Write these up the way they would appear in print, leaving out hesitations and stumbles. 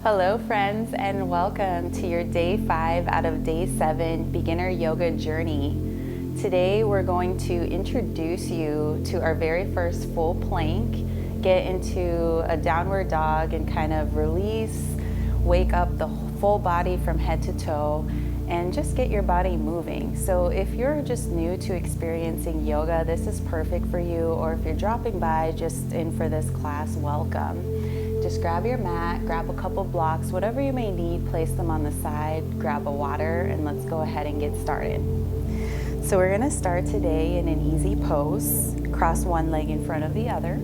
Hello friends, and welcome to your day 5 out of day 7 beginner yoga journey. Today we're going to introduce you to our very first full plank, get into a downward dog and kind of release, wake up the full body from head to toe, and just get your body moving. So if you're just new to experiencing yoga, this is perfect for you, or if you're dropping by just in for this class, welcome. Just grab your mat, grab a couple blocks, whatever you may need, place them on the side, grab a water, and let's go ahead and get started. So we're gonna start today in an easy pose. Cross one leg in front of the other.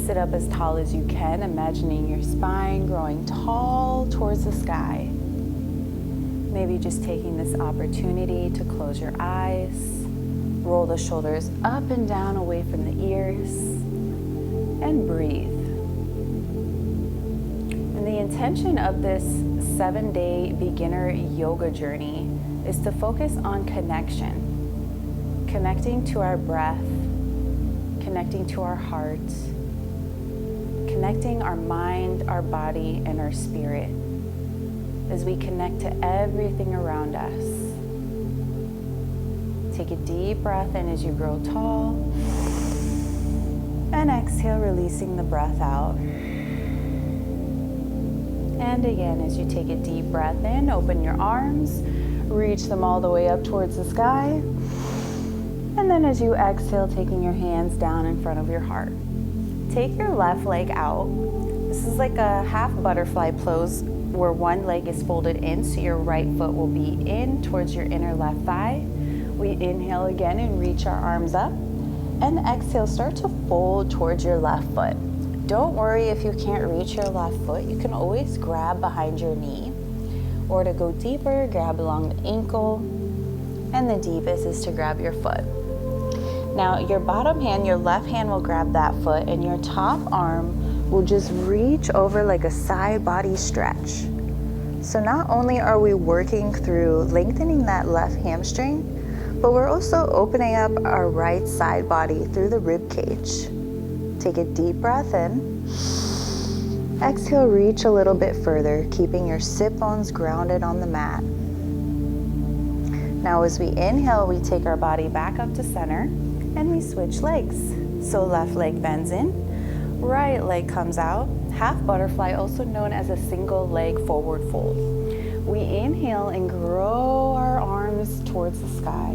Sit up as tall as you can, imagining your spine growing tall towards the sky. Maybe just taking this opportunity to close your eyes, roll the shoulders up and down away from the ears, and breathe. And the intention of this 7-day beginner yoga journey is to focus on connection. Connecting to our breath, connecting to our heart, connecting our mind, our body, and our spirit as we connect to everything around us. Take a deep breath in as you grow tall, and exhale, releasing the breath out. And again, as you take a deep breath in, open your arms, reach them all the way up towards the sky. And then as you exhale, taking your hands down in front of your heart. Take your left leg out. This is like a half butterfly pose where one leg is folded in, so your right foot will be in towards your inner left thigh. We inhale again and reach our arms up. And exhale, start to fold towards your left foot. Don't worry if you can't reach your left foot. You can always grab behind your knee. Or to go deeper, grab along the ankle. And the deepest is to grab your foot. Now your bottom hand, your left hand will grab that foot, and your top arm will just reach over like a side body stretch. So not only are we working through lengthening that left hamstring, but we're also opening up our right side body through the rib cage. Take a deep breath in. Exhale, reach a little bit further, keeping your sit bones grounded on the mat. Now as we inhale, we take our body back up to center and we switch legs. So left leg bends in, right leg comes out. Half butterfly, also known as a single leg forward fold. We inhale and grow our arms towards the sky.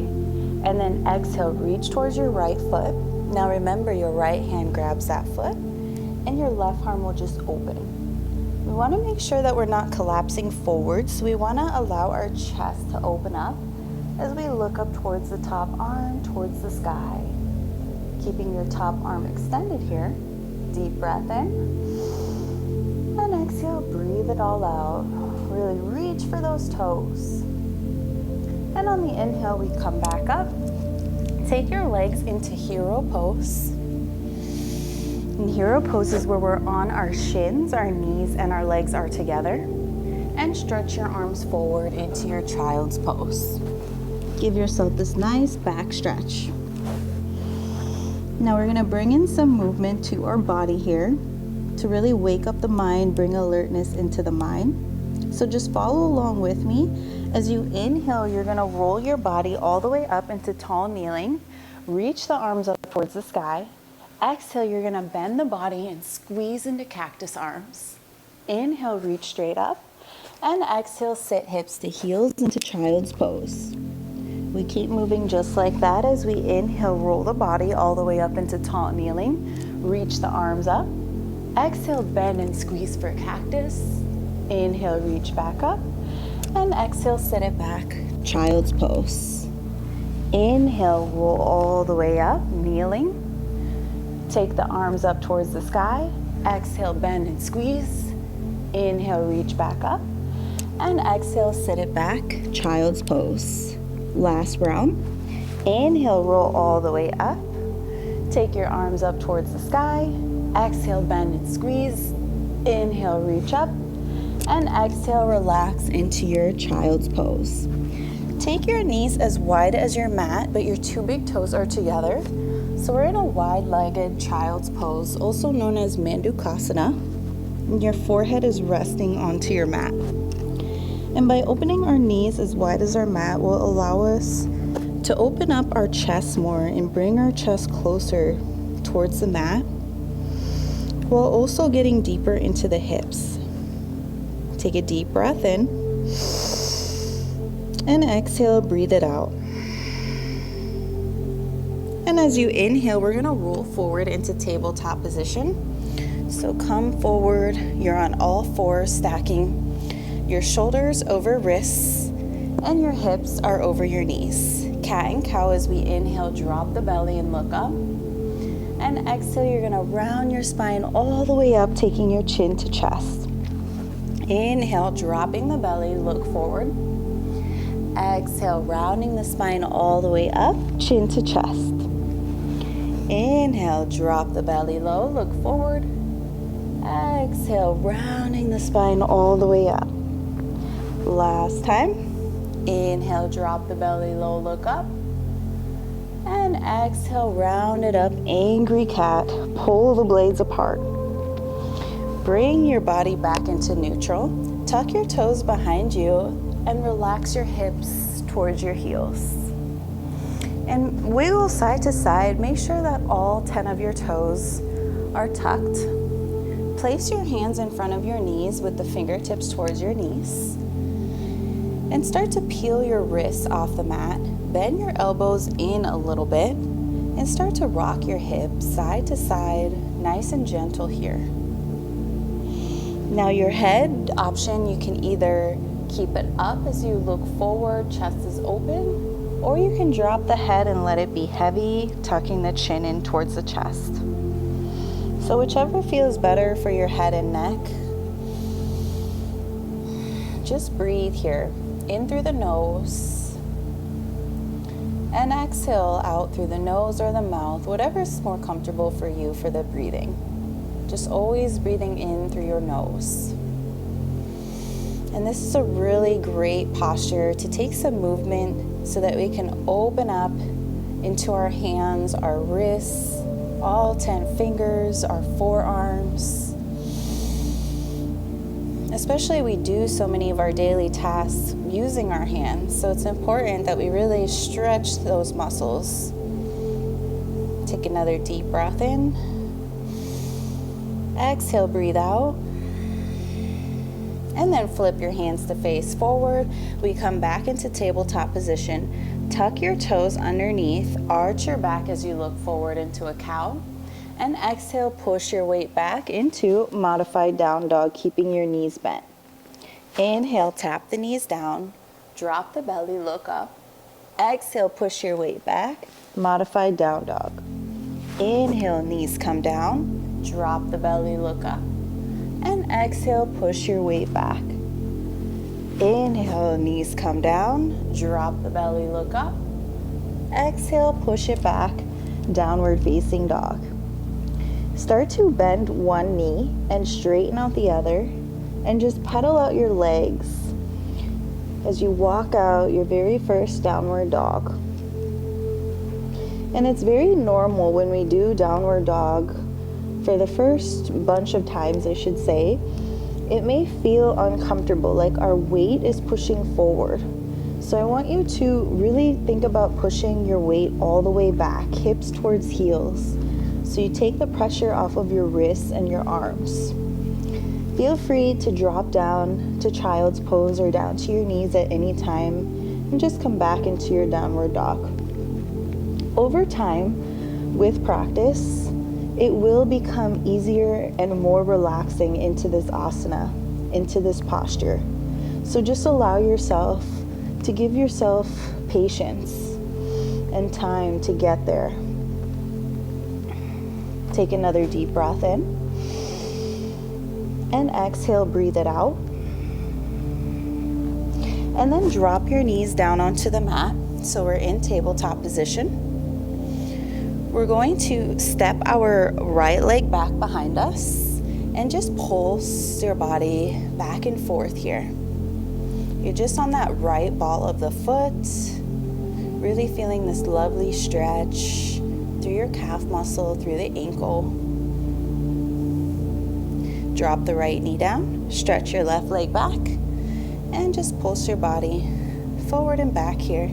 And then exhale, reach towards your right foot. Now remember, your right hand grabs that foot and your left arm will just open. We want to make sure that we're not collapsing forward, so we want to allow our chest to open up as we look up towards the top arm, towards the sky. Keeping your top arm extended here. Deep breath in. And exhale, breathe it all out. Really reach for those toes. And on the inhale, we come back up. Take your legs into hero pose. And hero pose is where we're on our shins, our knees, and our legs are together. And stretch your arms forward into your child's pose. Give yourself this nice back stretch. Now we're gonna bring in some movement to our body here to really wake up the mind, bring alertness into the mind. So just follow along with me. As you inhale, you're gonna roll your body all the way up into tall kneeling. Reach the arms up towards the sky. Exhale, you're gonna bend the body and squeeze into cactus arms. Inhale, reach straight up. And exhale, sit hips to heels into child's pose. We keep moving just like that. As we inhale, roll the body all the way up into tall kneeling. Reach the arms up. Exhale, bend and squeeze for cactus. Inhale, reach back up. And exhale, sit it back, child's pose. Inhale, roll all the way up, kneeling. Take the arms up towards the sky. Exhale, bend and squeeze. Inhale, reach back up. And exhale, sit it back, child's pose. Last round. Inhale, roll all the way up. Take your arms up towards the sky. Exhale, bend and squeeze. Inhale, reach up. And exhale, relax into your child's pose. Take your knees as wide as your mat, but your two big toes are together. So we're in a wide-legged child's pose, also known as Mandukasana. Your forehead is resting onto your mat. And by opening our knees as wide as our mat will allow us to open up our chest more and bring our chest closer towards the mat, while also getting deeper into the hips. Take a deep breath in and exhale, breathe it out. And as you inhale, we're gonna roll forward into tabletop position. So come forward, you're on all fours, stacking your shoulders over wrists and your hips are over your knees. Cat and cow. As we inhale, drop the belly and look up. And exhale, you're gonna round your spine all the way up, taking your chin to chest. Inhale, dropping the belly, look forward. Exhale, rounding the spine all the way up, chin to chest. Inhale, drop the belly low, look forward. Exhale, rounding the spine all the way up. Last time. Inhale, drop the belly low, look up. And exhale, round it up, angry cat. Pull the blades apart. Bring your body back into neutral. Tuck your toes behind you and relax your hips towards your heels. And wiggle side to side. Make sure that all 10 of your toes are tucked. Place your hands in front of your knees with the fingertips towards your knees. And start to peel your wrists off the mat. Bend your elbows in a little bit and start to rock your hips side to side, nice and gentle here. Now your head option, you can either keep it up as you look forward, chest is open, or you can drop the head and let it be heavy, tucking the chin in towards the chest. So whichever feels better for your head and neck. Just breathe here. In through the nose and exhale out through the nose or the mouth, whatever's more comfortable for you for the breathing. Just always breathing in through your nose. And this is a really great posture to take some movement so that we can open up into our hands, our wrists, all 10 fingers, our forearms. Especially we do so many of our daily tasks using our hands, so it's important that we really stretch those muscles. Take another deep breath in. Exhale, breathe out. And then flip your hands to face forward. We come back into tabletop position. Tuck your toes underneath, arch your back as you look forward into a cow. And exhale, push your weight back into modified down dog, keeping your knees bent. Inhale, tap the knees down, drop the belly, look up. Exhale, push your weight back, modified down dog. Inhale, knees come down, drop the belly, look up. And exhale, push your weight back. Inhale, knees come down, drop the belly, look up. Exhale, push it back, downward facing dog. Start to bend one knee and straighten out the other and just pedal out your legs as you walk out your very first downward dog. And it's very normal when we do downward dog, for the first bunch of times I should say, it may feel uncomfortable, like our weight is pushing forward. So I want you to really think about pushing your weight all the way back, hips towards heels. So you take the pressure off of your wrists and your arms. Feel free to drop down to child's pose or down to your knees at any time and just come back into your downward dog. Over time, with practice, it will become easier and more relaxing into this asana, into this posture. So just allow yourself to give yourself patience and time to get there. Take another deep breath in and exhale, breathe it out. And then drop your knees down onto the mat. So we're in tabletop position. We're going to step our right leg back behind us and just pulse your body back and forth here. You're just on that right ball of the foot, really feeling this lovely stretch through your calf muscle, through the ankle. Drop the right knee down, stretch your left leg back, and just pulse your body forward and back here.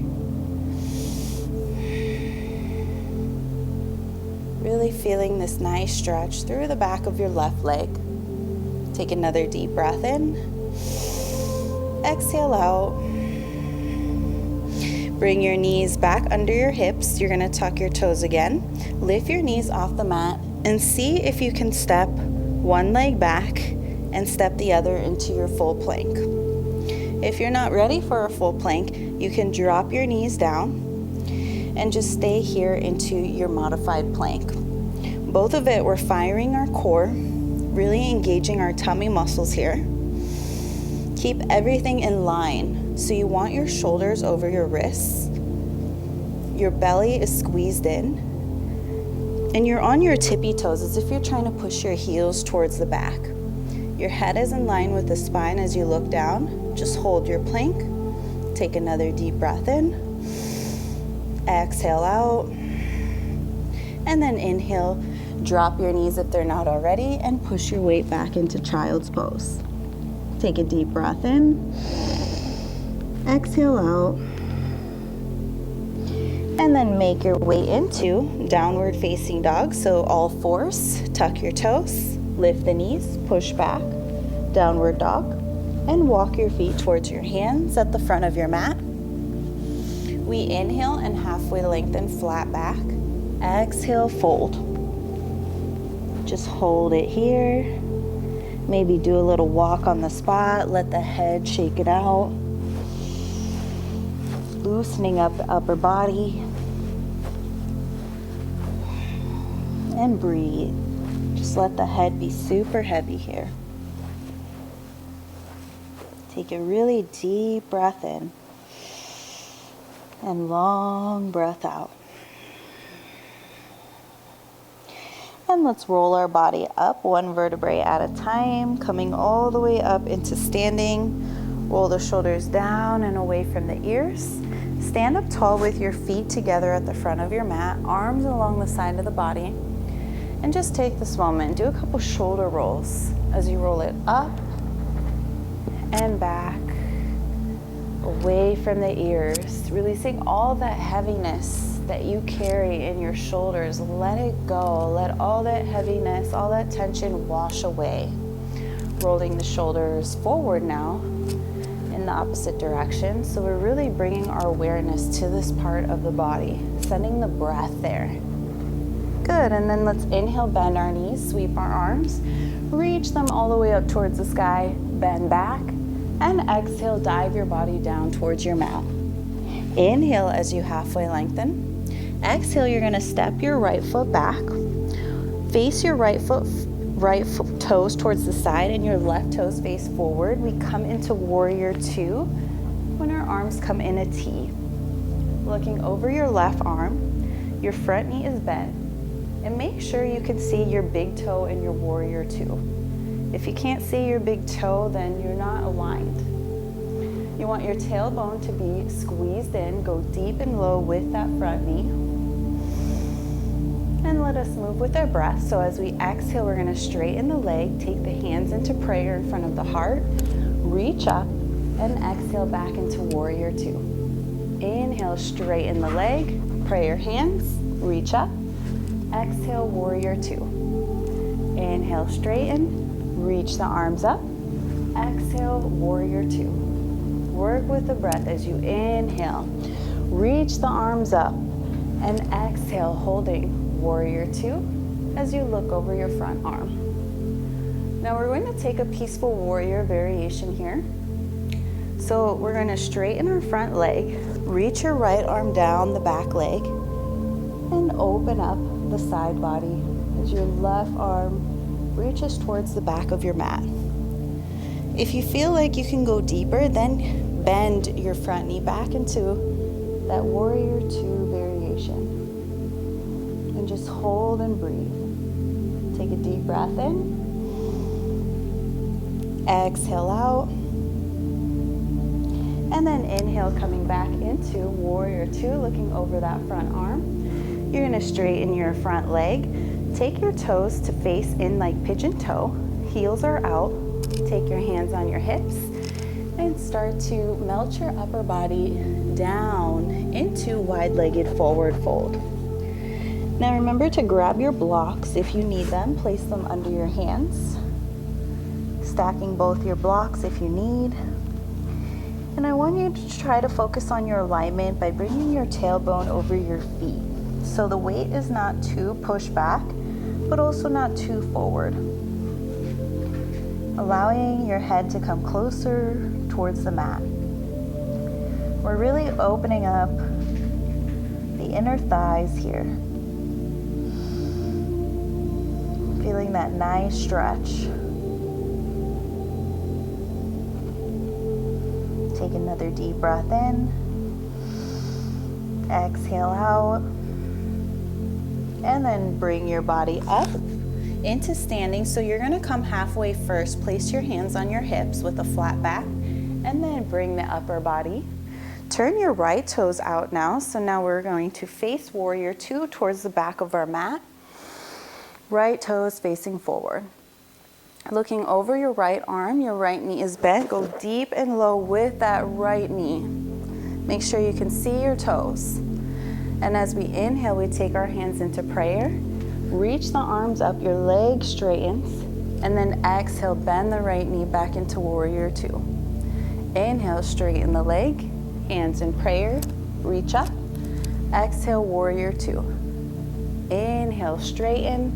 Really feeling this nice stretch through the back of your left leg. Take another deep breath in. Exhale out. Bring your knees back under your hips. You're going to tuck your toes again. Lift your knees off the mat and see if you can step one leg back and step the other into your full plank. If you're not ready for a full plank, you can drop your knees down and just stay here into your modified plank. Both of it, we're firing our core, really engaging our tummy muscles here. Keep everything in line. So you want your shoulders over your wrists. Your belly is squeezed in. And you're on your tippy toes as if you're trying to push your heels towards the back. Your head is in line with the spine as you look down. Just hold your plank. Take another deep breath in. Exhale out. And then inhale, drop your knees if they're not already, and push your weight back into child's pose. Take a deep breath in. Exhale out. And then make your way into downward facing dog. So all fours, tuck your toes, lift the knees, push back, downward dog, and walk your feet towards your hands at the front of your mat. We inhale and halfway lengthen, flat back. Exhale, fold. Just hold it here. Maybe do a little walk on the spot. Let the head shake it out. Loosening up the upper body. And breathe. Just let the head be super heavy here. Take a really deep breath in. And long breath out. And let's roll our body up one vertebrae at a time, coming all the way up into standing. Roll the shoulders down and away from the ears. Stand up tall with your feet together at the front of your mat, arms along the side of the body. And just take this moment, do a couple shoulder rolls as you roll it up and back, away from the ears, releasing all that heaviness that you carry in your shoulders. Let it go. Let all that heaviness, all that tension wash away. Rolling the shoulders forward now in the opposite direction. So we're really bringing our awareness to this part of the body, sending the breath there. Good, and then let's inhale, bend our knees, sweep our arms, reach them all the way up towards the sky, bend back, and exhale, dive your body down towards your mat. Inhale as you halfway lengthen. Exhale, you're gonna step your right foot back, face your right foot toes towards the side and your left toes face forward. We come into warrior two when our arms come in a T. Looking over your left arm, your front knee is bent, and make sure you can see your big toe in your warrior two. If you can't see your big toe, then you're not aligned. You want your tailbone to be squeezed in, go deep and low with that front knee. And let us move with our breath. So as we exhale, we're gonna straighten the leg, take the hands into prayer in front of the heart, reach up, and exhale back into warrior two. Inhale, straighten the leg, pray your hands, reach up, exhale, warrior two. Inhale, straighten, reach the arms up, exhale, warrior two. Work with the breath as you inhale, reach the arms up, and exhale, holding warrior two as you look over your front arm. Now we're going to take a peaceful warrior variation here. So we're going to straighten our front leg, reach your right arm down the back leg, and open up the side body as your left arm reaches towards the back of your mat. If you feel like you can go deeper, then bend your front knee back into that warrior two variation. And just hold and breathe. Take a deep breath in. Exhale out. And then inhale, coming back into warrior two, looking over that front arm. You're gonna straighten your front leg. Take your toes to face in like pigeon toe. heels are out, take your hands on your hips and start to melt your upper body down into wide-legged forward fold. Now remember to grab your blocks if you need them, place them under your hands, stacking both your blocks if you need. And I want you to try to focus on your alignment by bringing your tailbone over your feet. So the weight is not too pushed back, but also not too forward. Allowing your head to come closer towards the mat. We're really opening up the inner thighs here. Feeling that nice stretch. Take another deep breath in. Exhale out. And then bring your body up into standing. So you're gonna come halfway first. Place your hands on your hips with a flat back, and then bring the upper body. Turn your right toes out now. So now we're going to face warrior two towards the back of our mat. Right toes facing forward. Looking over your right arm, your right knee is bent. Go deep and low with that right knee. Make sure you can see your toes. And as we inhale, we take our hands into prayer. Reach the arms up, your leg straightens, and then exhale, bend the right knee back into warrior two. Inhale, straighten the leg, hands in prayer, reach up. Exhale, warrior two. Inhale, straighten,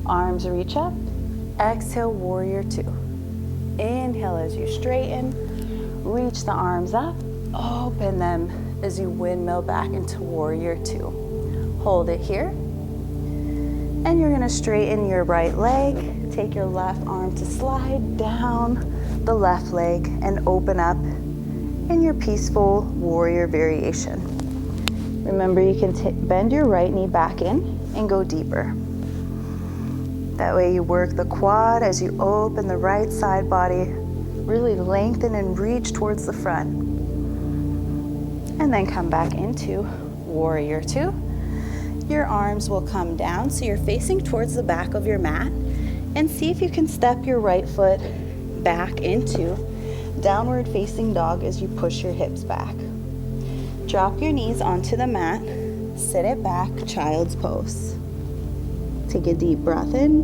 arms reach up. Exhale, warrior two. Inhale as you straighten, reach the arms up, open them as you windmill back into warrior two. Hold it here. And you're gonna straighten your right leg, take your left arm to slide down the left leg and open up in your peaceful warrior variation. Remember, you can bend your right knee back in and go deeper. That way you work the quad as you open the right side body, really lengthen and reach towards the front. And then come back into warrior two. Your arms will come down so you're facing towards the back of your mat, and see if you can step your right foot back into downward facing dog as you push your hips back. Drop your knees onto the mat, sit it back, child's pose. Take a deep breath in,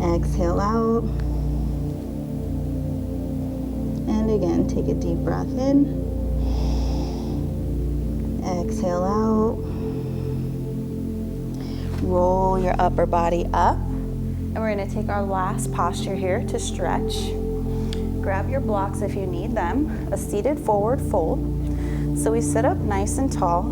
exhale out, and again take a deep breath in, exhale out. Roll your upper body up, and we're going to take our last posture here to stretch. Grab your blocks if you need them, a seated forward fold. So we sit up nice and tall,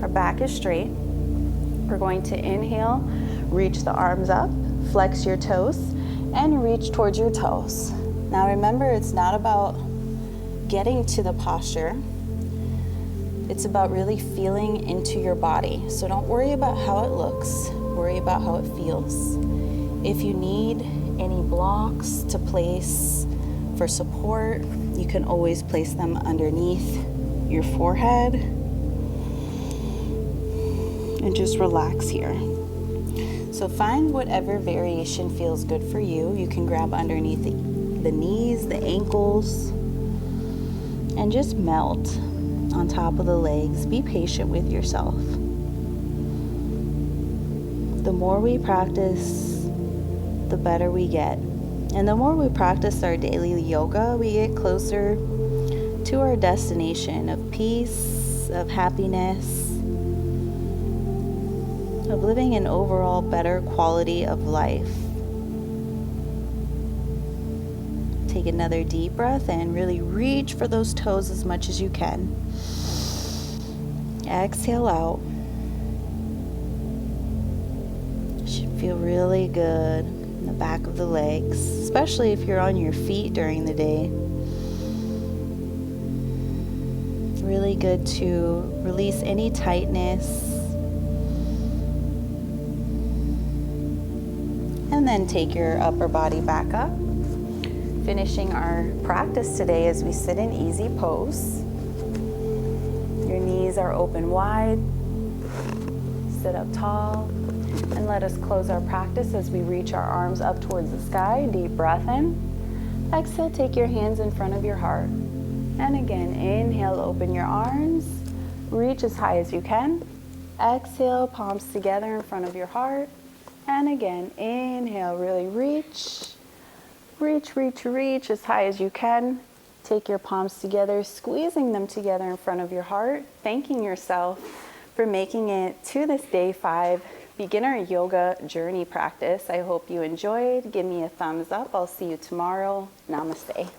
our back is straight. We're going to inhale, reach the arms up, flex your toes, and reach towards your toes. Now remember, it's not about getting to the posture. It's about really feeling into your body. So don't worry about how it looks, worry about how it feels. If you need any blocks to place for support, you can always place them underneath your forehead. And just relax here. So find whatever variation feels good for you. You can grab underneath the knees, the ankles, and just melt on top of the legs. Be patient with yourself. The more we practice, the better we get. And the more we practice our daily yoga, we get closer to our destination of peace, of happiness, of living an overall better quality of life. Take another deep breath and really reach for those toes as much as you can. Exhale out. Should feel really good in the back of the legs, especially if you're on your feet during the day. Really good to release any tightness. And then take your upper body back up. Finishing our practice today as we sit in easy pose. Your knees are open wide. Sit up tall. And let us close our practice as we reach our arms up towards the sky. Deep breath in. Exhale, take your hands in front of your heart. And again, inhale, open your arms. Reach as high as you can. Exhale, palms together in front of your heart. And again, inhale, really reach. Reach, reach, reach as high as you can. Take your palms together, squeezing them together in front of your heart, thanking yourself for making it to this day 5 beginner yoga journey practice. I hope you enjoyed. Give me a thumbs up. I'll see you tomorrow. Namaste.